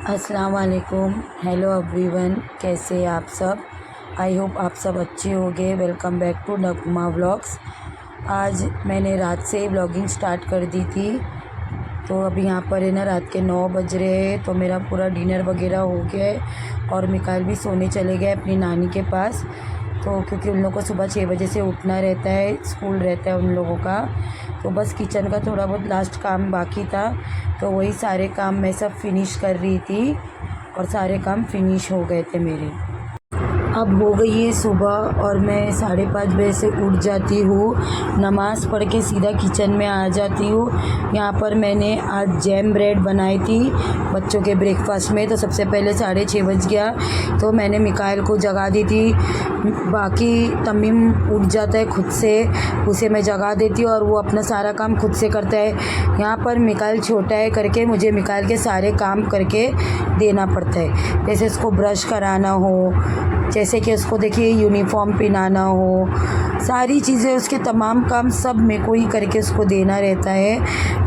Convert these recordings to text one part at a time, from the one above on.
अस्सलाम वालेकुम। Hello everyone, कैसे आप सब। आई होप आप सब अच्छे होंगे। Welcome back to Nagma vlogs. आज मैंने रात से ही व्लॉगिंग स्टार्ट कर दी थी। तो अभी यहाँ पर है ना रात के 9 बज रहे हैं। तो मेरा पूरा डिनर वगैरह हो गया है और मिकाइल भी सोने चले गए अपनी नानी के पास। तो क्योंकि उन लोगों को सुबह 6 बजे से उठना रहता है, स्कूल रहता है उन लोगों का। तो बस किचन का थोड़ा बहुत लास्ट काम बाकी था, तो वही सारे काम मैं सब फिनिश कर रही थी और सारे काम फिनिश हो गए थे मेरे। अब हो गई है सुबह और मैं 5:30 बजे से उठ जाती हूँ। नमाज़ पढ़ के सीधा किचन में आ जाती हूँ। यहाँ पर मैंने आज जैम ब्रेड बनाई थी बच्चों के ब्रेकफास्ट में। तो सबसे पहले 6:30 बज गया तो मैंने मिकाइल को जगा दी थी। बाकी तमीम उठ जाता है खुद से, उसे मैं जगा देती हूँ और वो अपना सारा काम खुद से करता है। यहाँ पर मिकाइल छोटा है करके मुझे मिकाइल के सारे काम करके देना पड़ता है। जैसे उसको ब्रश कराना हो, जैसे कि उसको देखिए यूनिफॉर्म पहनाना हो, सारी चीज़ें उसके तमाम काम सब मेरे को ही करके उसको देना रहता है।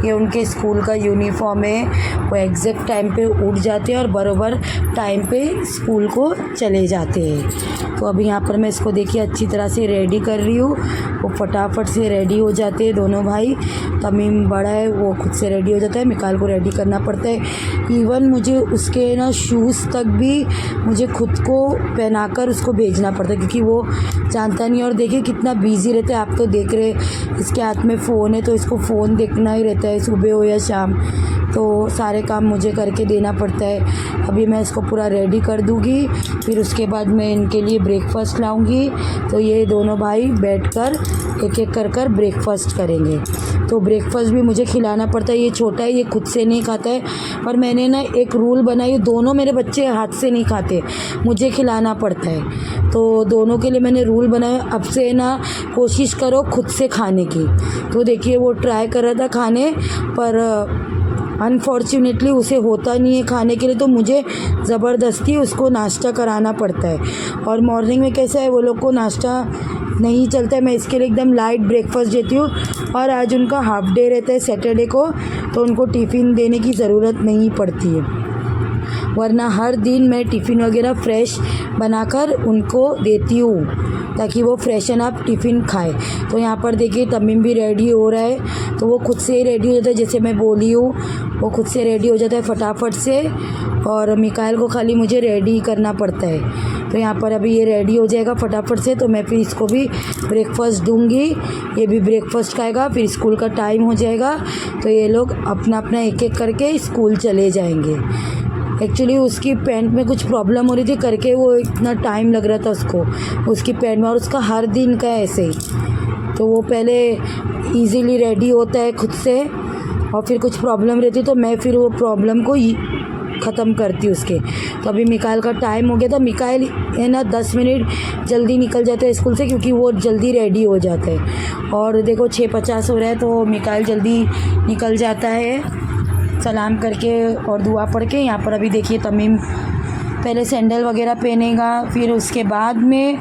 ये उनके स्कूल का यूनिफॉर्म है। वो एग्जैक्ट टाइम पे उठ जाते हैं और बराबर टाइम पे स्कूल को चले जाते हैं। तो अभी यहाँ पर मैं इसको देखिए अच्छी तरह से रेडी कर रही हूँ। वो फटाफट से रेडी हो जाते हैं दोनों भाई। तमीम बड़ा है, वो खुद से रेडी हो जाता है, मिकाइल को रेडी करना पड़ता है। इवन मुझे उसके ना शूज़ तक भी मुझे खुद को पहना कर उसको भेजना पड़ता है, क्योंकि वो जानता नहीं। और देखिए कितना बिजी रहता है, आप तो देख रहे इसके हाथ में फ़ोन है तो इसको फ़ोन देखना ही रहता है, सुबह हो या शाम। तो सारे काम मुझे करके देना पड़ता है। अभी मैं इसको पूरा रेडी कर दूँगी, फिर उसके बाद मैं इनके लिए ब्रेकफास्ट लाऊँगी। तो ये दोनों भाई बैठकर एक एक कर ब्रेकफास्ट करेंगे। तो ब्रेकफास्ट भी मुझे खिलाना पड़ता है। ये छोटा है, ये खुद से नहीं खाता है, पर मैंने ना एक रूल बनाई, दोनों मेरे बच्चे हाथ से नहीं खाते, मुझे खिलाना पड़ता है। तो दोनों के लिए मैंने रूल बनाया, अब से ना कोशिश करो खुद से खाने की। तो देखिए वो ट्राई कर रहा था खाने, पर अनफॉर्चुनेटली उसे होता नहीं है खाने के लिए। तो मुझे ज़बरदस्ती उसको नाश्ता कराना पड़ता है। और मॉर्निंग में कैसा है, वो लोग को नाश्ता नहीं चलता है, मैं इसके लिए एकदम लाइट ब्रेकफास्ट देती हूँ। और आज उनका हाफ डे रहता है सैटरडे को, तो उनको टिफ़िन देने की ज़रूरत नहीं पड़ती है, वरना हर दिन मैं टिफ़िन वगैरह फ्रेश बनाकर उनको देती हूँ ताकि वो फ्रेशन अप टिफ़िन खाए। तो यहाँ पर देखिए तमीम भी रेडी हो रहा है। तो वो खुद से ही रेडी हो जाता है, जैसे मैं बोली हूँ वो खुद से रेडी हो जाता है फटाफट से। और मिकाइल को खाली मुझे रेडी करना पड़ता है। तो यहाँ पर अभी ये रेडी हो जाएगा फटाफट से, तो मैं फिर इसको भी ब्रेकफास्ट दूँगी, ये भी ब्रेकफास्ट खाएगा। फिर स्कूल का टाइम हो जाएगा तो ये लोग अपना अपना एक एक करके स्कूल चले जाएंगे। एक्चुअली उसकी पैंट में कुछ प्रॉब्लम हो रही थी करके वो इतना टाइम लग रहा था उसको, उसकी पैंट में, और उसका हर दिन का ऐसे ही। तो वो पहले इजीली रेडी होता है खुद से और फिर कुछ प्रॉब्लम रहती तो मैं फिर वो प्रॉब्लम को ख़त्म करती हूँ उसके। तो अभी मिकाइल का टाइम हो गया था। मिकाइल है ना 10 मिनट जल्दी निकल जाता है स्कूल से, क्योंकि वो जल्दी रेडी हो जाता है। और देखो 6:50 हो रहा है तो मिकाइल जल्दी निकल जाता है सलाम करके और दुआ पढ़ के। यहाँ पर अभी देखिए तमीम पहले सैंडल वगैरह पहनेगा, फिर उसके बाद में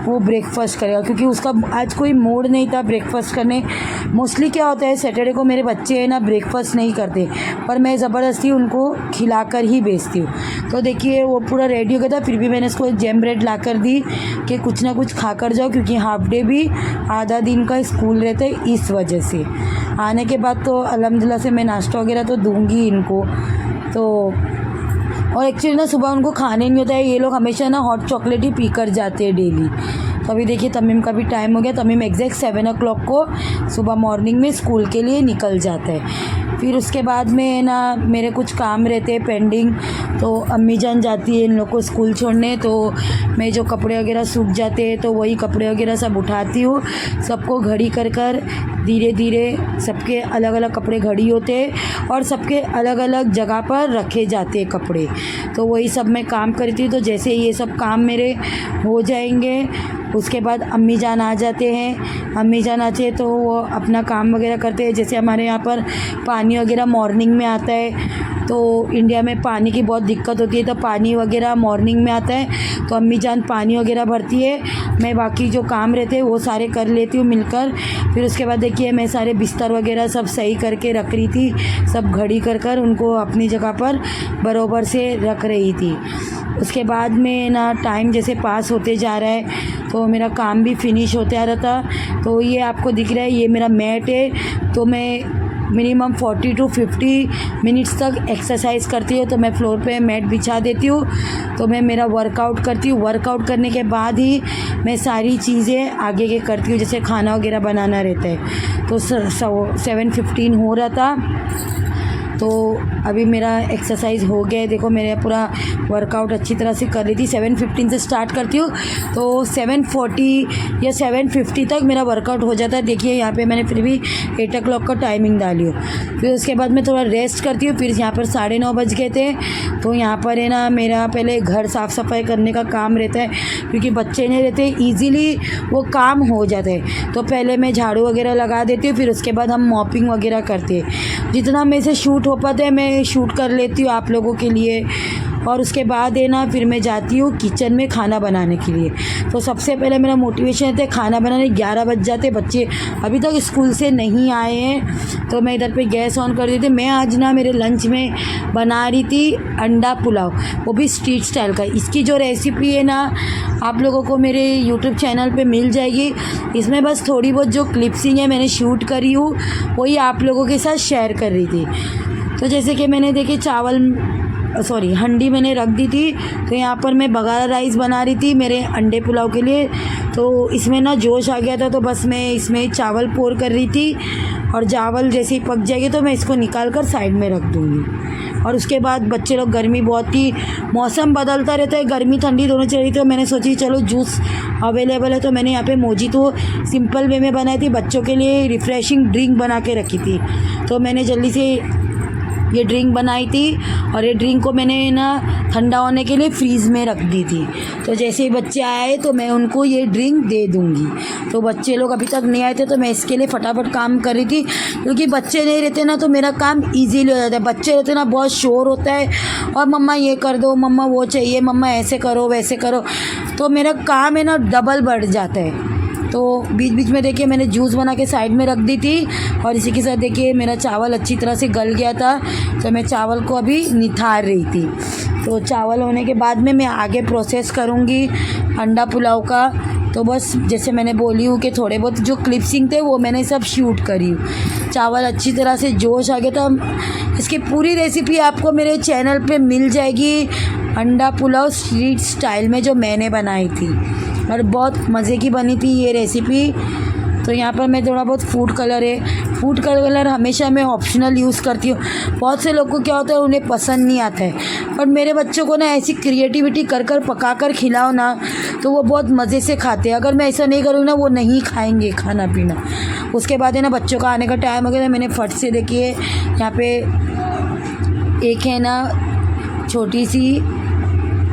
वो ब्रेकफास्ट करेगा, क्योंकि उसका आज कोई मूड नहीं था ब्रेकफास्ट करने। मोस्टली क्या होता है सैटरडे को मेरे बच्चे हैं ना ब्रेकफास्ट नहीं करते, पर मैं ज़बरदस्ती उनको खिलाकर ही भेजती हूँ। तो देखिए वो पूरा रेडी हो गया था, फिर भी मैंने इसको जैम ब्रेड ला कर दी कि कुछ ना कुछ खा कर जाओ, क्योंकि हाफ डे भी आधा दिन का स्कूल रहता है। इस वजह से आने के बाद तो अल्हम्दुलिल्लाह से मैं नाश्ता वगैरह तो दूँगी इनको। तो और एक्चुअली ना सुबह उनको खाने नहीं होता है, ये लोग हमेशा ना हॉट चॉकलेट ही पी कर जाते हैं डेली। तो अभी देखिए तमीम का भी टाइम हो गया। तमीम एग्जैक्ट 7 o'clock को सुबह मॉर्निंग में स्कूल के लिए निकल जाता है। फिर उसके बाद में ना मेरे कुछ काम रहते हैं पेंडिंग, तो अम्मी जान जाती है इन लोग को स्कूल छोड़ने। तो मैं जो कपड़े वगैरह सूख जाते हैं तो वही कपड़े वगैरह सब उठाती हूँ, सबको घड़ी कर कर धीरे धीरे सबके अलग अलग कपड़े घड़ी होते हैं और सबके अलग अलग जगह पर रखे जाते हैं कपड़े। तो वही सब मैं काम करती हूँ। तो जैसे ये सब काम मेरे हो जाएंगे उसके बाद अम्मी जान आ जाते हैं। अम्मी जान आते हैं तो वो अपना काम वगैरह करते हैं। जैसे हमारे यहाँ पर पानी वगैरह मॉर्निंग में आता है तो इंडिया में पानी की बहुत दिक्कत होती है, तो पानी वगैरह मॉर्निंग में आता है तो अम्मी जान पानी वगैरह भरती है, मैं बाकी जो काम रहते हैं वो सारे कर लेती हूँ मिलकर। फिर उसके बाद देखिए मैं सारे बिस्तर वगैरह सब सही करके रख रही थी, सब घड़ी कर उनको अपनी जगह पर बराबर से रख रही थी। उसके बाद में ना टाइम जैसे पास होते जा रहा है तो मेरा काम भी फिनिश होते आ रहा था। तो ये आपको दिख रहा है, ये मेरा मैट है, तो मैं मिनिमम 40 to 50 मिनट्स तक एक्सरसाइज करती हूँ। तो मैं फ्लोर पे मैट बिछा देती हूँ, तो मैं मेरा वर्कआउट करती हूँ। वर्कआउट करने के बाद ही मैं सारी चीज़ें आगे के करती हूँ, जैसे खाना वगैरह बनाना रहता है। तो 7:15 हो रहा था, तो अभी मेरा एक्सरसाइज हो गया है। देखो मेरा पूरा वर्कआउट अच्छी तरह से कर ली थी। 7:15 से स्टार्ट करती हूँ तो 7:40 या 7:50 तक मेरा वर्कआउट हो जाता है। देखिए यहाँ पे मैंने फिर भी 8 o'clock का टाइमिंग डाली हो। फिर उसके बाद मैं थोड़ा रेस्ट करती हूँ। फिर यहाँ पर 9:30 बज गए थे, तो यहाँ पर है ना मेरा पहले घर साफ़ सफाई करने का काम रहता है, क्योंकि बच्चे नहीं रहते, ईज़िली वो काम हो जाते हैं। तो पहले मैं झाड़ू वगैरह लगा देती हूँ, फिर उसके बाद हम मॉपिंग वगैरह करते हैं। जितना मेरे से शूट हो पाता है मैं शूट कर लेती हूँ आप लोगों के लिए। और उसके बाद है ना फिर मैं जाती हूँ किचन में खाना बनाने के लिए। तो सबसे पहले मेरा मोटिवेशन रहता है खाना बनाने। 11 बज जाते, बच्चे अभी तक स्कूल से नहीं आए हैं, तो मैं इधर पे गैस ऑन कर देती। मैं आज ना मेरे लंच में बना रही थी अंडा पुलाव, वो भी स्ट्रीट स्टाइल का। इसकी जो रेसिपी है ना आप लोगों को मेरे यूट्यूब चैनल पे मिल जाएगी। इसमें बस थोड़ी बहुत जो क्लिप्सिंग है मैंने शूट करी हूँ, वही आप लोगों के साथ शेयर कर रही थी। तो जैसे कि मैंने देखिए हंडी मैंने रख दी थी, तो यहाँ पर मैं बगारा राइस बना रही थी मेरे अंडे पुलाव के लिए। तो इसमें ना जोश आ गया था, तो बस मैं इसमें चावल पोर कर रही थी, और चावल जैसे ही पक जाएगी तो मैं इसको निकाल कर साइड में रख दूँगी। और उसके बाद बच्चे लोग, गर्मी बहुत थी, मौसम बदलता रहता है, गर्मी ठंडी दोनों चल रही थी, तो मैंने सोची चलो जूस अवेलेबल है, तो मैंने यहाँ पे मोजितो सिंपल वे में बनाई थी। बच्चों के लिए रिफ़्रेशिंग ड्रिंक बना के रखी थी, तो मैंने जल्दी से ये ड्रिंक बनाई थी, और ये ड्रिंक को मैंने ना ठंडा होने के लिए फ्रीज़ में रख दी थी। तो जैसे ही बच्चे आए तो मैं उनको ये ड्रिंक दे दूँगी। तो बच्चे लोग अभी तक नहीं आए थे, तो मैं इसके लिए फटाफट काम कर रही थी, क्योंकि बच्चे नहीं रहते ना तो मेरा काम इजीली हो जाता है। बच्चे रहते ना बहुत शोर होता है, और मम्मा ये कर दो, मम्मा वो चाहिए, मम्मा ऐसे करो वैसे करो, तो मेरा काम है ना डबल बढ़ जाता है। तो बीच बीच में देखिए मैंने जूस बना के साइड में रख दी थी, और इसी के साथ देखिए मेरा चावल अच्छी तरह से गल गया था, तो मैं चावल को अभी निथार रही थी। तो चावल होने के बाद में मैं आगे प्रोसेस करूँगी अंडा पुलाव का। तो बस जैसे मैंने बोली हूँ कि थोड़े बहुत जो क्लिप्सिंग थे वो मैंने सब शूट करी। चावल अच्छी तरह से जोश आ गया था। इसकी पूरी रेसिपी आपको मेरे चैनल पे मिल जाएगी, अंडा पुलाव स्ट्रीट स्टाइल में, जो मैंने बनाई थी, और बहुत मज़े की बनी थी ये रेसिपी। तो यहाँ पर मैं थोड़ा बहुत फूड कलर हमेशा मैं ऑप्शनल यूज़ करती हूँ। बहुत से लोग को क्या होता है उन्हें पसंद नहीं आता है, पर मेरे बच्चों को ना ऐसी क्रिएटिविटी कर पका कर खिलाओ ना तो वो बहुत मज़े से खाते हैं। अगर मैं ऐसा नहीं करूँ ना वो नहीं खाएंगे खाना पीना। उसके बाद है ना बच्चों का आने का टाइम हो गया, मैंने फट से देखिए यहाँ पे एक है ना छोटी सी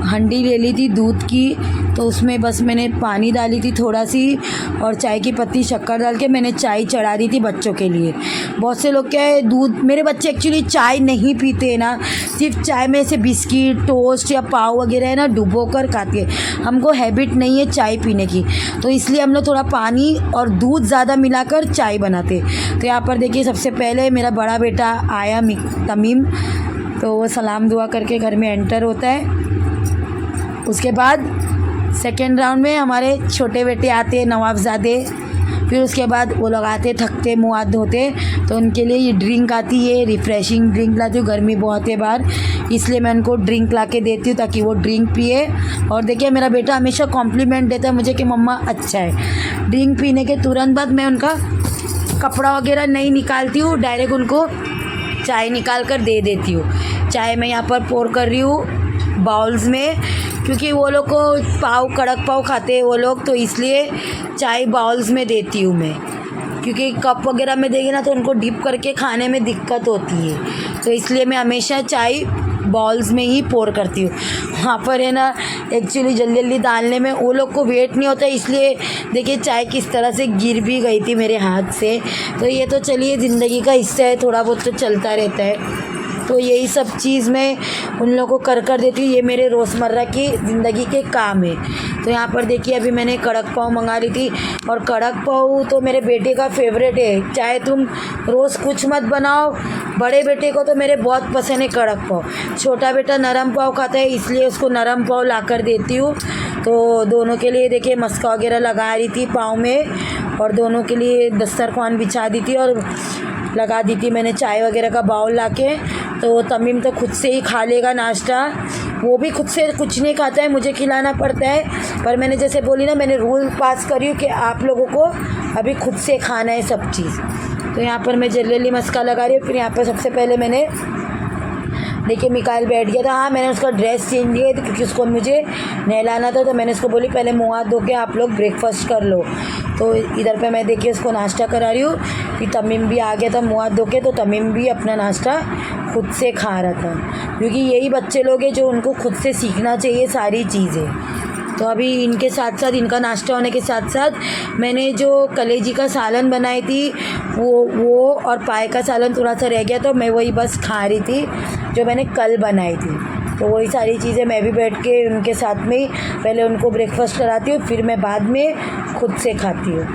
हंडी ले ली थी दूध की, तो उसमें बस मैंने पानी डाली थी थोड़ा सी, और चाय की पत्ती शक्कर डाल के मैंने चाय चढ़ा दी थी बच्चों के लिए। बहुत से लोग क्या है दूध, मेरे बच्चे एक्चुअली चाय नहीं पीते हैं ना, सिर्फ चाय में से बिस्किट टोस्ट या पाव वगैरह है ना डुबो कर खाते हैं। हमको हैबिट नहीं है चाय पीने की, तो इसलिए हम लोग थोड़ा पानी और दूध ज़्यादा मिलाकर चाय बनाते। तो यहाँ पर देखिए सबसे पहले मेरा बड़ा बेटा आया तमीम, तो वो सलाम दुआ करके घर में एंटर होता है। उसके बाद सेकेंड राउंड में हमारे छोटे बेटे आते हैं नवाबजादे। फिर उसके बाद वो लोग आते थकते मुँह हाथ धोते, तो उनके लिए ये ड्रिंक आती है, रिफ़्रेशिंग ड्रिंक लाती हूँ। गर्मी बहुत है बाहर, इसलिए मैं उनको ड्रिंक ला के देती हूँ ताकि वो ड्रिंक पिए। और देखिए मेरा बेटा हमेशा कॉम्प्लीमेंट देता है मुझे कि मम्मा अच्छा है। ड्रिंक पीने के तुरंत बाद मैं उनका कपड़ा वगैरह नहीं निकालती हूँ, डायरेक्ट उनको चाय निकाल कर दे देती हूँ। चाय मैं यहाँ पर पोर कर रही हूँ बाउल्स में, क्योंकि वो लोग को कड़क पाव खाते हैं वो लोग, तो इसलिए चाय बाउल्स में देती हूँ मैं, क्योंकि कप वगैरह में देगी ना तो उनको डिप करके खाने में दिक्कत होती है। तो इसलिए मैं हमेशा चाय बाउल्स में ही पोर करती हूँ। वहाँ पर है ना एक्चुअली जल्दी जल्दी डालने में वो लोग को वेट नहीं होता, इसलिए देखिए चाय किस तरह से गिर भी गई थी मेरे हाथ से। तो ये तो चलिए ज़िंदगी का हिस्सा है, थोड़ा बहुत तो चलता रहता है। तो यही सब चीज़ मैं उन लोगों को कर देती हूँ। ये मेरे रोज़मर्रा की ज़िंदगी के काम है। तो यहाँ पर देखिए अभी मैंने कड़क पाव मंगा ली थी, और कड़क पाव तो मेरे बेटे का फेवरेट है। चाहे तुम रोज़ कुछ मत बनाओ, बड़े बेटे को तो मेरे बहुत पसंद है कड़क पाव। छोटा बेटा नरम पाव खाता है, इसलिए उसको नरम पाव ला कर देती हूँ। तो दोनों के लिए देखिए मस्का वगैरह लगा रही थी पाव में, और दोनों के लिए दस्तरखान बिछा दी थी और लगा दी थी मैंने चाय वगैरह का बाउल लाके। तो तमीम तो खुद से ही खा लेगा नाश्ता, वो भी खुद से कुछ नहीं खाता है, मुझे खिलाना पड़ता है। पर मैंने जैसे बोली ना, मैंने रूल पास करी हूँ कि आप लोगों को अभी खुद से खाना है सब चीज़। तो यहाँ पर मैं जल्दी मस्का लगा रही हूँ। फिर यहाँ पर सबसे पहले मैंने देखिए मिकाइल बैठ गया था। हाँ, मैंने उसका ड्रेस चेंज किया था क्योंकि उसको मुझे नहलाना था। तो मैंने उसको बोली पहले मुँह हाथ धो के आप लोग ब्रेकफास्ट कर लो। तो इधर पे मैं देखिए उसको नाश्ता करा रही हूँ। फिर तमीम भी आ गया था मुँह हाथ धो के, तो तमीम भी अपना नाश्ता खुद से खा रहा था, क्योंकि यही बच्चे लोग हैं जो उनको खुद से सीखना चाहिए सारी चीज़ें। तो अभी इनके साथ साथ, इनका नाश्ता होने के साथ साथ मैंने जो कलेजी का सालन बनाई थी वो और पाए का सालन थोड़ा सा रह गया, तो मैं वही बस खा रही थी जो मैंने कल बनाई थी। तो वही सारी चीज़ें मैं भी बैठ के उनके साथ में ही पहले उनको ब्रेकफास्ट कराती हूँ, फिर मैं बाद में खुद से खाती हूँ।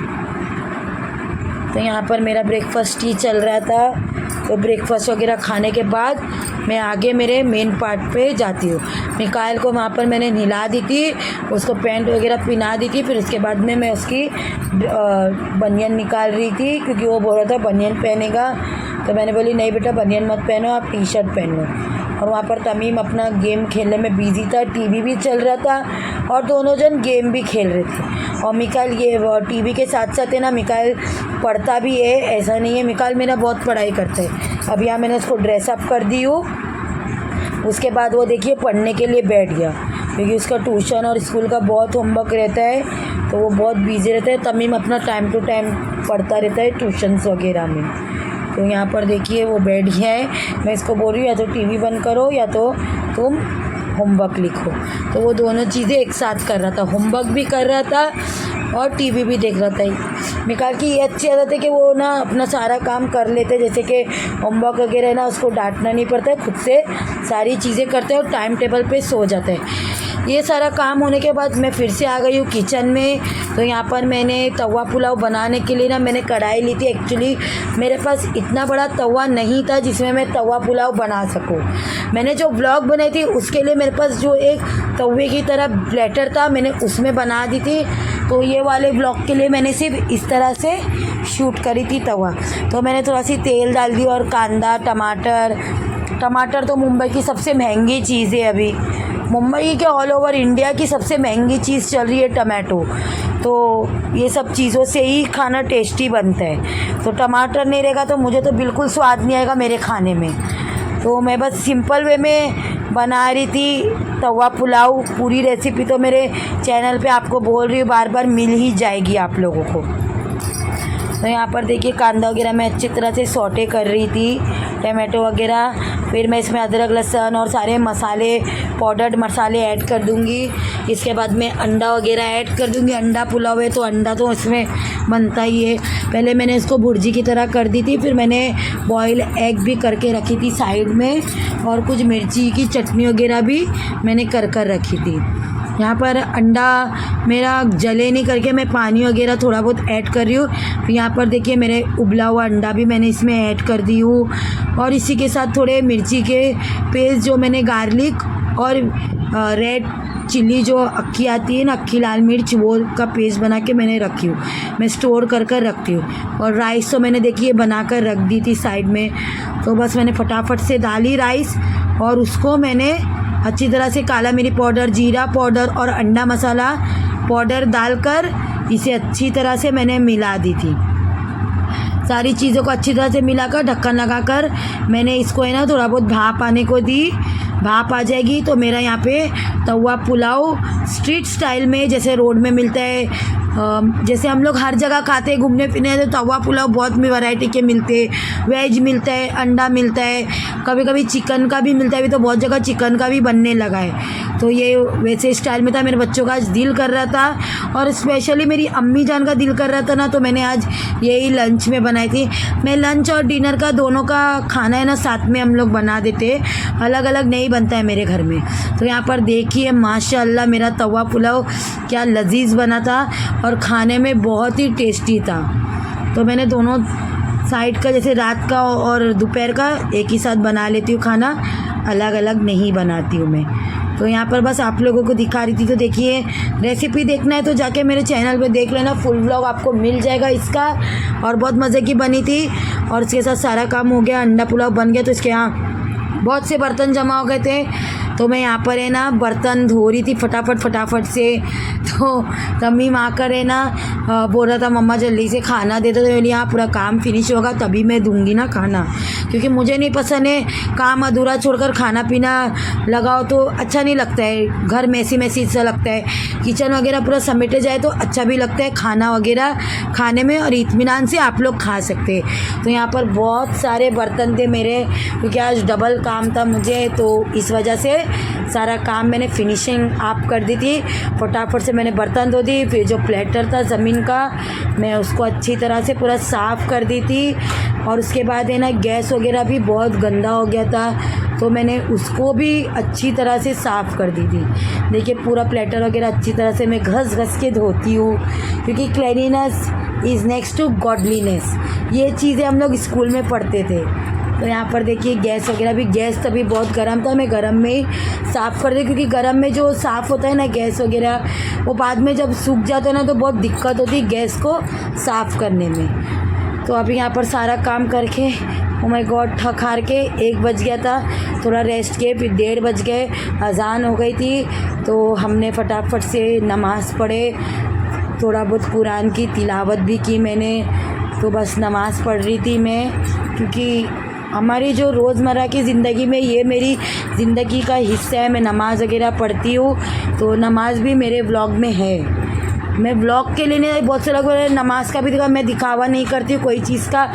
तो यहाँ पर मेरा ब्रेकफास्ट ही चल रहा था। तो ब्रेकफास्ट वगैरह खाने के बाद मैं आगे मेरे मेन पार्ट पे जाती हूँ। मिकाइल को वहाँ पर मैंने नहला दी थी, उसको पैंट वगैरह पहना दी थी। फिर उसके बाद में मैं उसकी बनियान निकाल रही थी, क्योंकि वो बोल रहा था बनियान पहनेगा। तो मैंने बोली नहीं बेटा, बनियान मत पहनो, आप टी शर्ट पहनो। और वहाँ पर तमीम अपना गेम खेलने में बिजी था, टीवी भी चल रहा था और दोनों जन गेम भी खेल रहे थे। और मिकाइल ये टीवी के साथ साथ है ना, मिकाइल पढ़ता भी है, ऐसा नहीं है। मिकाइल मेरा बहुत पढ़ाई करता है। अब यहाँ मैंने उसको ड्रेसअप कर दी हूँ। उसके बाद वो देखिए पढ़ने के लिए बैठ गया, क्योंकि उसका ट्यूशन और स्कूल का बहुत होमवर्क रहता है, तो वो बहुत बिजी रहता है। तमीम अपना टाइम टू टाइम पढ़ता रहता है ट्यूशन्स वगैरह में। तो यहाँ पर देखिए वो बैठ गया है। मैं इसको बोल रही हूँ या तो टीवी बंद करो या तो तुम होमवर्क लिखो। तो वो दोनों चीज़ें एक साथ कर रहा था, होमवर्क भी कर रहा था और टीवी भी देख रहा था। मिकाइल की ये अच्छी आदत है कि वो ना अपना सारा काम कर लेते, जैसे कि होमवर्क वगैरह ना उसको डांटना नहीं पड़ता है, खुद से सारी चीज़ें करते हैं और टाइम टेबल पे सो जाता है। ये सारा काम होने के बाद मैं फिर से आ गई हूँ किचन में। तो यहाँ पर मैंने तवा पुलाव बनाने के लिए ना मैंने कढ़ाई ली थी। एक्चुअली मेरे पास इतना बड़ा तवा नहीं था जिसमें मैं तवा पुलाव बना सकूँ। मैंने जो ब्लॉग बनाई थी उसके लिए मेरे पास जो एक तवे की तरह प्लेटर था, मैंने उसमें बना दी थी। तो ये वाले ब्लॉग के लिए मैंने सिर्फ इस तरह से शूट करी थी तवा। तो मैंने थोड़ा सी तेल डाल दी और कांदा, टमाटर तो मुंबई की सबसे महंगी चीज़ है अभी। मुंबई के ऑल ओवर इंडिया की सबसे महंगी चीज़ चल रही है टमाटो। तो ये सब चीज़ों से ही खाना टेस्टी बनता है। तो टमाटर नहीं रहेगा तो मुझे तो बिल्कुल स्वाद नहीं आएगा मेरे खाने में। तो मैं बस सिंपल वे में बना रही थी तवा पुलाव। पूरी रेसिपी तो मेरे चैनल पे आपको बोल रही हूँ, बार बार मिल ही जाएगी आप लोगों को। तो यहाँ पर देखिए कांदा वगैरह मैं अच्छी तरह से सौटे कर रही थी, टमाटो वगैरह। फिर मैं इसमें अदरक लहसुन और सारे मसाले, पाउडर्ड मसाले ऐड कर दूँगी। इसके बाद मैं अंडा वगैरह ऐड कर दूँगी। अंडा पुलाव है तो अंडा तो इसमें बनता ही है। पहले मैंने इसको भुर्जी की तरह कर दी थी, फिर मैंने बॉयल एग भी करके रखी थी साइड में, और कुछ मिर्ची की चटनी वगैरह भी मैंने कर रखी थी। यहाँ पर अंडा मेरा जले नहीं करके मैं पानी वगैरह थोड़ा बहुत ऐड कर रही हूँ। फिर यहाँ पर देखिए मेरे उबला हुआ अंडा भी मैंने इसमें ऐड कर दी हूँ, और इसी के साथ थोड़े मिर्ची के पेस्ट जो मैंने गार्लिक और रेड चिल्ली जो अक्खी आती है ना, अक्खी लाल मिर्च, वो का पेस्ट बना के मैंने रखी हूँ। मैं स्टोर कर रखती हूँ। और राइस तो मैंने देखिए बना कर रख दी थी साइड में। तो बस मैंने फटाफट से डाली राइस, और उसको मैंने अच्छी तरह से काला मिर्च पाउडर, जीरा पाउडर और अंडा मसाला पाउडर डालकर इसे अच्छी तरह से मैंने मिला दी थी। सारी चीज़ों को अच्छी तरह से मिलाकर ढक्कन लगाकर मैंने इसको है ना थोड़ा बहुत भाप आने को दी। भाप आ जाएगी तो मेरा यहाँ पे तवा पुलाव स्ट्रीट स्टाइल में, जैसे रोड में मिलता है जैसे हम लोग हर जगह खाते हैं घूमने फिरने, तो तवा पुलाव बहुत वैरायटी के मिलते हैं, वेज मिलता है, अंडा मिलता है, कभी कभी चिकन का भी मिलता है। अभी तो बहुत जगह चिकन का भी बनने लगा है। तो ये वैसे स्टाइल में था, मेरे बच्चों का आज दिल कर रहा था और स्पेशली मेरी अम्मी जान का दिल कर रहा था ना, तो मैंने आज यही लंच में बनाई थी। मैं लंच और डिनर का दोनों का खाना है ना साथ में हम लोग बना देते, अलग अलग नहीं बनता है मेरे घर में। तो यहाँ पर देखिए माशाल्लाह मेरा तवा पुलाव क्या लजीज बना था और खाने में बहुत ही टेस्टी था। तो मैंने दोनों साइड का, जैसे रात का और दोपहर का एक ही साथ बना लेती हूँ खाना, अलग अलग नहीं बनाती हूँ मैं। तो यहाँ पर बस आप लोगों को दिखा रही थी। तो देखिए रेसिपी देखना है तो जाके मेरे चैनल पे देख लेना, फुल व्लॉग आपको मिल जाएगा इसका। और बहुत मज़े की बनी थी और इसके साथ सारा काम हो गया, अंडा पुलाव बन गया। तो इसके यहाँ बहुत से बर्तन जमा हो गए थे, तो मैं यहाँ पर है ना बर्तन धो रही थी फटाफट से। तो तमीम आकर है ना बोल रहा था मम्मा जल्दी से खाना दे दो। तो मेरे यहाँ पूरा काम फिनिश होगा तभी मैं दूंगी ना खाना, क्योंकि मुझे नहीं पसंद है काम अधूरा छोड़कर खाना पीना लगाओ तो अच्छा नहीं लगता है। घर मैसी सा लगता है, किचन वगैरह पूरा समेटे जाए तो अच्छा भी लगता है खाना वगैरह खाने में, और इत्मीनान से आप लोग खा सकते हैं। तो यहाँ पर बहुत सारे बर्तन थे मेरे, क्योंकि आज डबल काम था मुझे, तो इस वजह से सारा काम मैंने फिनिशिंग आप कर दी थी। फटाफट से मैंने बर्तन धो दी, फिर जो प्लेटर था ज़मीन का मैं उसको अच्छी तरह से पूरा साफ़ कर दी थी। और उसके बाद है ना गैस वगैरह भी बहुत गंदा हो गया था, तो मैंने उसको भी अच्छी तरह से साफ़ कर दी थी। देखिए पूरा प्लेटर वगैरह अच्छी तरह से मैं घस के धोती हूँ, क्योंकि cleanliness is next to godliness, ये चीज़ें हम लोग स्कूल में पढ़ते थे। तो यहाँ पर देखिए गैस वगैरह भी, गैस तभी बहुत गर्म था, मैं गर्म में ही साफ़ कर दी, क्योंकि गर्म में जो साफ़ होता है ना गैस वगैरह, वो बाद में जब सूख जाता है ना तो बहुत दिक्कत होती है गैस को साफ़ करने में। तो अभी यहाँ पर सारा काम करके ओ माय गॉड थक हार के 1 बज गया था, थोड़ा रेस्ट किए, फिर 1:30 बज गए, अजान हो गई थी। तो हमने फटाफट से नमाज़ पढ़े, थोड़ा बहुत कुरान की तिलावत भी की मैंने। तो बस नमाज़ पढ़ रही थी मैं, क्योंकि हमारी जो रोज़मर्रा की ज़िंदगी में ये मेरी ज़िंदगी का हिस्सा है, मैं नमाज़ वगैरह पढ़ती हूँ। तो नमाज़ भी मेरे व्लॉग में है, मैं व्लॉग के लिए नहीं, बहुत से लोग नमाज़ का भी दिखा, मैं दिखावा नहीं करती हूँ कोई चीज़ का,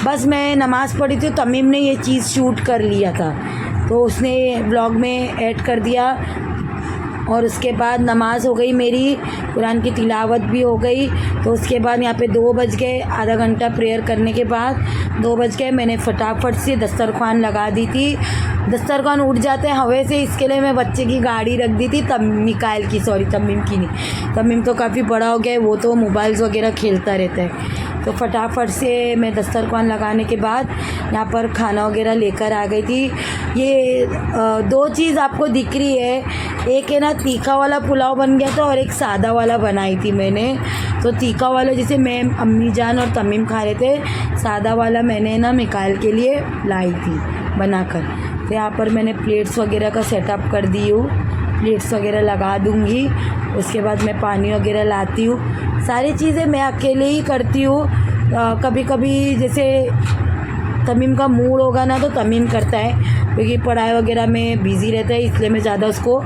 बस मैं नमाज़ पढ़ी थी। तमीम ने ये चीज़ शूट कर लिया था, तो उसने व्लॉग में ऐड कर दिया। और उसके बाद नमाज़ हो गई मेरी, कुरान की तिलावत भी हो गई। तो उसके बाद यहाँ पे 2 बज गए, आधा घंटा प्रेयर करने के बाद 2 बज गए। मैंने फटाफट से दस्तरखान लगा दी थी, दस्तरखान उड़ जाते हैं हवा से, इसके लिए मैं बच्चे की गाड़ी रख दी थी, तमीम की नहीं, तमीम तो काफ़ी बड़ा हो गया है, वो तो मोबाइल्स वगैरह खेलता रहता है। तो फटाफट से मैं दस्तरखान लगाने के बाद यहाँ पर खाना वगैरह लेकर आ गई थी। ये 2 चीज़ आपको दिख रही है, एक है ना तीखा वाला पुलाव बन गया था और एक सादा वाला बनाई थी मैंने। तो तीखा वाला जैसे मैं, अम्मी जान और तमीम खा रहे थे, सादा वाला मैंने ना मिकाइल के लिए लाई थी बनाकर। तो यहाँ पर मैंने प्लेट्स वगैरह का सेटअप कर दी हूँ, प्लेट्स वगैरह लगा दूँगी। उसके बाद मैं पानी वगैरह लाती हूँ, सारी चीज़ें मैं अकेले ही करती हूँ। कभी कभी जैसे तमीम का मूड होगा ना तो तमीम करता है, क्योंकि पढ़ाई वगैरह में बिज़ी रहता है, इसलिए मैं ज़्यादा उसको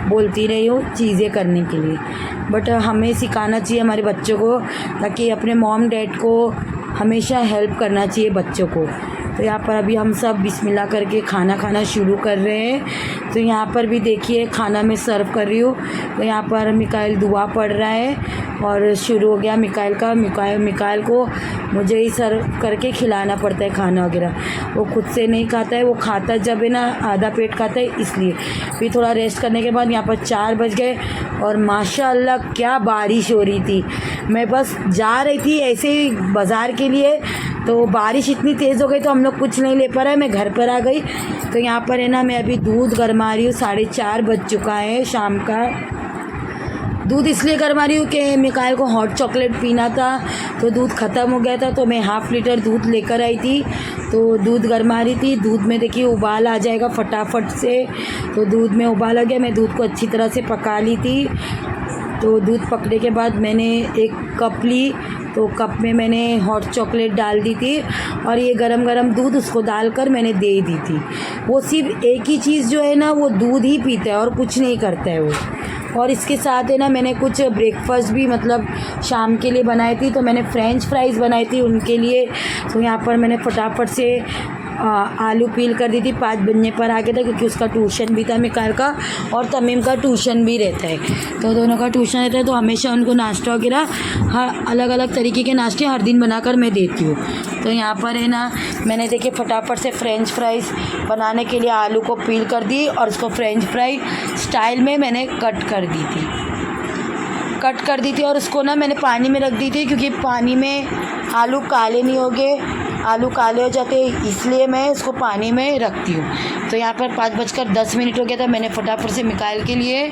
बोलती रही हूँ चीज़ें करने के लिए। बट हमें सिखाना चाहिए हमारे बच्चों को, ताकि अपने मॉम डैड को हमेशा हेल्प करना चाहिए बच्चों को। तो यहाँ पर अभी हम सब बिस्मिल्लाह करके खाना खाना शुरू कर रहे हैं। तो यहाँ पर भी देखिए खाना मैं सर्व कर रही हूँ। तो यहाँ पर मिकाइल दुआ पढ़ रहा है और शुरू हो गया मिकाइल का। मिकाइल को मुझे ही सर्व करके खिलाना पड़ता है खाना वगैरह, वो खुद से नहीं खाता है, वो खाता जब है ना आधा पेट खाता है, इसलिए। फिर थोड़ा रेस्ट करने के बाद यहाँ पर 4 बज गए और माशाल्लाह क्या बारिश हो रही थी। मैं बस जा रही थी ऐसे ही बाज़ार के लिए, तो बारिश इतनी तेज़ हो गई तो हम लोग कुछ नहीं ले पा रहे, मैं घर पर आ गई। तो यहाँ पर है ना मैं अभी दूध गरमा रही हूँ, 4:30 बज चुका है शाम का। दूध इसलिए गरमा रही हूँ कि मिकाइल को हॉट चॉकलेट पीना था, तो दूध ख़त्म हो गया था, तो मैं 1/2 लीटर दूध लेकर आई थी। तो दूध गरमा रही थी, दूध में देखिए उबाल आ जाएगा फटाफट से। तो दूध में उबाल आ गया, मैं दूध को अच्छी तरह से पका ली थी। तो दूध पकने के बाद मैंने एक कप ली, तो कप में मैंने हॉट चॉकलेट डाल दी थी और ये गरम गरम दूध उसको डालकर मैंने दे दी थी। वो सिर्फ एक ही चीज़ जो है ना, वो दूध ही पीता है और कुछ नहीं करता है वो। और इसके साथ है ना, मैंने कुछ ब्रेकफास्ट भी मतलब शाम के लिए बनाई थी, तो मैंने फ्रेंच फ्राइज़ बनाई थी उनके लिए। तो यहाँ पर मैंने फटाफट से आलू पील कर दी थी, 5 बजने पर आ गया था, क्योंकि उसका ट्यूशन भी था मिकाल का और तमीम का ट्यूशन भी रहता है, तो दोनों का ट्यूशन रहता है। तो हमेशा उनको नाश्ता वगैरह हर अलग अलग तरीके के नाश्ते हर दिन बनाकर मैं देती हूँ। तो यहाँ पर है ना, मैंने देखिए फटाफट से फ्रेंच फ्राइज़ बनाने के लिए आलू को पील कर दी और उसको फ्रेंच फ्राई स्टाइल में मैंने कट कर दी थी और उसको ना मैंने पानी में रख दी थी, क्योंकि पानी में आलू काले नहीं होंगे, आलू काले हो जाते हैं, इसलिए मैं इसको पानी में रखती हूँ। तो यहाँ पर 5:10 हो गया था। मैंने फटाफट से मिकाइल के लिए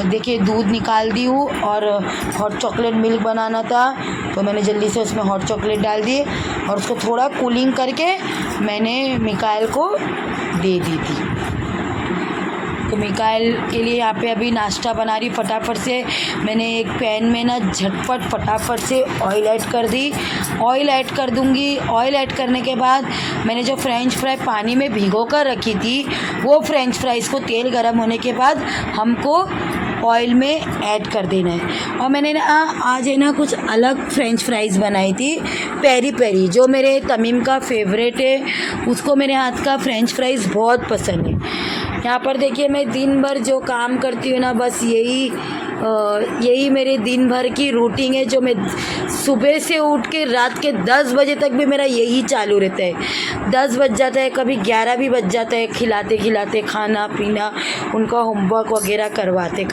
देखिए दूध निकाल दी हूँ और हॉट चॉकलेट मिल्क बनाना था, तो मैंने जल्दी से उसमें हॉट चॉकलेट डाल दी और उसको थोड़ा कूलिंग करके मैंने मिकाइल को दे दी थी। तो मिकाइल के लिए यहाँ पे अभी नाश्ता बना रही फटाफट से। मैंने एक पैन में ना झटपट फटाफट से ऑयल ऐड कर दी, ऑयल ऐड कर दूँगी। ऑयल ऐड करने के बाद मैंने जो फ्रेंच फ्राई पानी में भिगो कर रखी थी, वो फ्रेंच फ्राइज़ को तेल गर्म होने के बाद हमको ऑयल में ऐड कर देना है। और मैंने ना आज है ना कुछ अलग फ्रेंच फ्राइज़ बनाई थी, पेरी पेरी, जो मेरे तमीम का फेवरेट है, उसको मेरे हाथ का फ्रेंच फ्राइज़ बहुत पसंद है। यहाँ पर देखिए मैं दिन भर जो काम करती हूँ ना, बस यही मेरे दिन भर की रूटीन है, जो मैं सुबह से उठ के रात के 10 बजे तक भी मेरा यही चालू रहता है। 10 बज जाता है, कभी 11 भी बज जाता है, खिलाते खिलाते, खाना पीना, उनका होमवर्क वगैरह करवाते।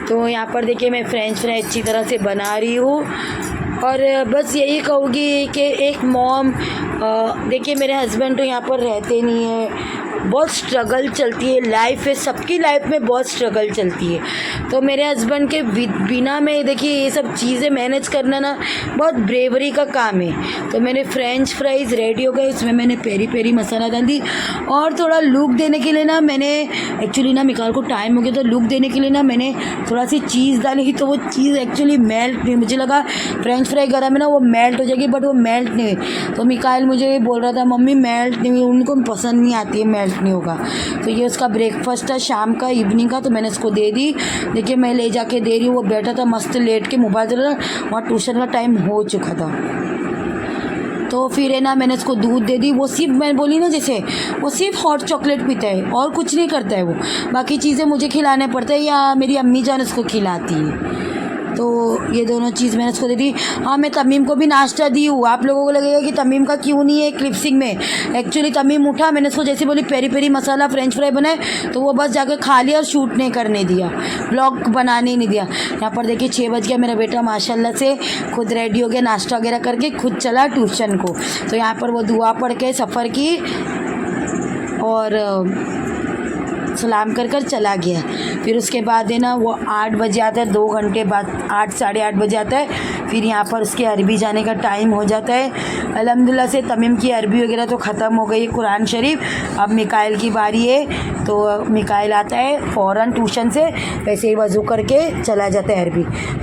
तो यहाँ पर देखिए मैं फ्रेंच फ्राई अच्छी तरह से बना रही हूँ और बस यही कहूँगी कि एक मॉम, देखिए मेरे हस्बैंड तो यहाँ पर रहते नहीं है, बहुत स्ट्रगल चलती है लाइफ है, सबकी लाइफ में बहुत स्ट्रगल चलती है। तो मेरे हस्बैंड के बिना में देखिए ये सब चीज़ें मैनेज करना ना बहुत ब्रेवरी का काम है। तो मैंने फ्रेंच फ्राइज़ रेडी हो गए, उसमें मैंने पेरी पेरी मसाला डाल दी और थोड़ा लुक देने के लिए ना मैंने एक्चुअली ना मिकाल को टाइम हो गया, तो लुक देने के लिए ना मैंने थोड़ा सी चीज़ डाली, तो वो चीज़ एक्चुअली मेल्ट नहीं, मुझे लगा फ्रेंच फ्राई गरम है ना वो मेल्ट हो जाएगी, बट वो मेल्ट नहीं हुई। तो मिकाइल मुझे बोल रहा था मम्मी मेल्ट नहीं हुई, उनको पसंद नहीं आती है, मेल्ट नहीं होगा। तो ये उसका ब्रेकफास्ट था शाम का, इवनिंग का, तो मैंने इसको दे दी। देखिए मैं ले जाके दे रही हूँ, वो बैठा था मस्त लेट के मोबाइल चला रहा, वहाँ ट्यूशन का टाइम हो चुका था। तो फिर है ना मैंने इसको दूध दे दी। वो सिर्फ मैं बोली ना, जैसे वो सिर्फ हॉट चॉकलेट पीता है और कुछ नहीं करता है वो, बाकी चीज़ें मुझे खिलाने पड़ते हैं या मेरी अम्मी जान उसको खिलाती है। तो ये दोनों चीज़ मैंने उसको दे दी। हाँ मैं तमीम को भी नाश्ता दी हूँ। आप लोगों को लगेगा कि तमीम का क्यों नहीं है क्लिपसिंग में, एक्चुअली तमीम उठा, मैंने उसको जैसे बोली पेरी पेरी मसाला फ्रेंच फ्राई बनाए, तो वो बस जाकर खा लिया और शूट नहीं करने दिया, ब्लॉग बनाने ही नहीं दिया। यहाँ पर देखिए 6 बज गया, मेरा बेटा माशाल्लाह से खुद रेडी हो गया, नाश्ता वगैरह करके खुद चला ट्यूशन को। तो यहाँ पर वो दुआ पढ़ के सफ़र की और सलाम कर चला गया। फिर उसके बाद है ना वो 8 बजे आता है, 2 घंटे बाद 8 साढ़े 8 बजे आता है। फिर यहाँ पर उसके अरबी जाने का टाइम हो जाता है। अल्हम्दुलिल्लाह से तमीम की अरबी वगैरह तो ख़त्म हो गई, कुरान शरीफ। अब मिकाइल की बारी है, तो मिकाइल आता है फ़ौरन ट्यूशन से, वैसे ही वज़ू करके चला जाता है,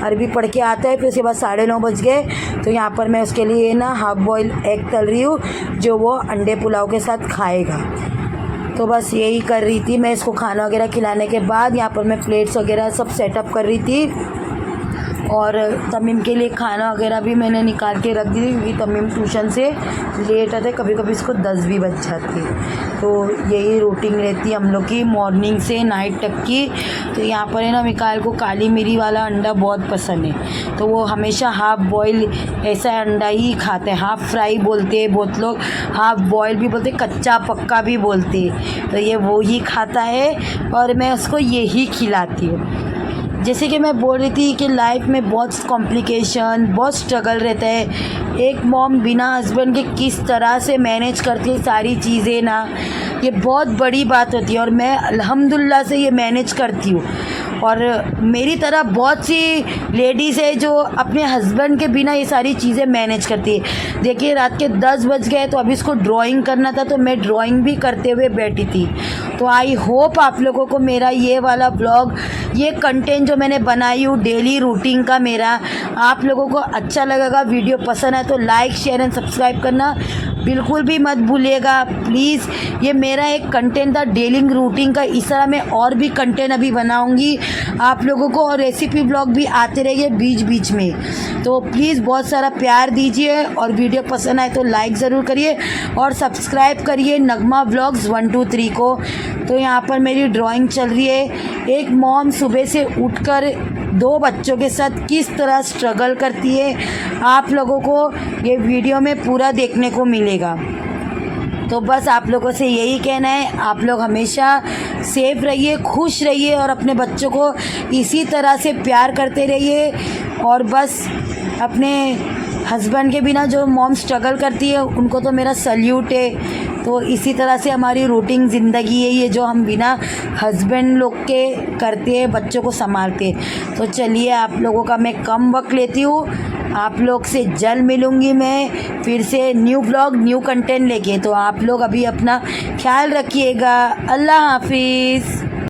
अरबी पढ़ के आता है। फिर उसके बाद 9:30 बज गए, तो यहाँ पर मैं उसके लिए ना हाफ़ बॉयल एग तल रही हूँ, जो वो अंडे पुलाव के साथ खाएगा। तो बस यही कर रही थी मैं। इसको खाना वगैरह खिलाने के बाद यहाँ पर मैं प्लेट्स वगैरह सब सेटअप कर रही थी और तमीम के लिए खाना वगैरह भी मैंने निकाल के रख दी थी, क्योंकि तमीम ट्यूशन से लेट आते, कभी कभी इसको 10 भी बज जाती। तो यही रूटीन रहती है हम लोग की मॉर्निंग से नाइट तक की। तो यहाँ पर है ना मिकाइल को काली मिरी वाला अंडा बहुत पसंद है, तो वो हमेशा हाफ़ बॉयल ऐसा अंडा ही खाते हैं। हाफ़ फ्राई बोलते हैं बहुत लोग, हाफ़ बॉयल भी बोलते, कच्चा पक्का भी बोलते हैं। तो ये वो ही खाता है और मैं उसको यही खिलाती हूँ। जैसे कि मैं बोल रही थी कि लाइफ में बहुत कॉम्प्लिकेशन, बहुत स्ट्रगल रहता है। एक मॉम बिना हस्बैंड के किस तरह से मैनेज करती है सारी चीज़ें ना, ये बहुत बड़ी बात होती है और मैं अल्हम्दुलिल्लाह से ये मैनेज करती हूँ। और मेरी तरह बहुत सी लेडीज़ है जो अपने हस्बैंड के बिना ये सारी चीज़ें मैनेज करती है। देखिए रात के 10 बज गए तो अभी इसको ड्राइंग करना था तो मैं ड्राइंग भी करते हुए बैठी थी। तो आई होप आप लोगों को मेरा ये वाला ब्लॉग, ये कंटेंट जो मैंने बनाई हूँ डेली रूटीन का मेरा, आप लोगों को अच्छा लगेगा। वीडियो पसंद है तो लाइक शेयर एंड सब्सक्राइब करना बिल्कुल भी मत भूलिएगा प्लीज़। ये मेरा एक कंटेंट था डेली रूटीन का, इस तरह मैं और भी कंटेंट अभी बनाऊंगी आप लोगों को, और रेसिपी ब्लॉग भी आते रहेंगे बीच बीच में। तो प्लीज़ बहुत सारा प्यार दीजिए और वीडियो पसंद आए तो लाइक ज़रूर करिए और सब्सक्राइब करिए नगमा व्लॉग्स 1 2 3 को। तो यहाँ पर मेरी ड्राइंग चल रही है। एक मॉम सुबह से उठकर 2 बच्चों के साथ किस तरह स्ट्रगल करती है, आप लोगों को ये वीडियो में पूरा देखने को मिलेगा। तो बस आप लोगों से यही कहना है, आप लोग हमेशा सेफ रहिए, खुश रहिए और अपने बच्चों को इसी तरह से प्यार करते रहिए। और बस अपने हस्बैंड के बिना जो मॉम स्ट्रगल करती है उनको तो मेरा सल्यूट है। तो इसी तरह से हमारी रूटीन ज़िंदगी है ये, जो हम बिना हस्बैंड लोग के करते हैं, बच्चों को संभालते हैं। तो चलिए आप लोगों का मैं कम वक्त लेती हूँ, आप लोग से जल्द मिलूँगी मैं फिर से न्यू ब्लॉग न्यू कंटेंट लेके। तो आप लोग अभी अपना ख्याल रखिएगा। अल्लाह हाफिज़।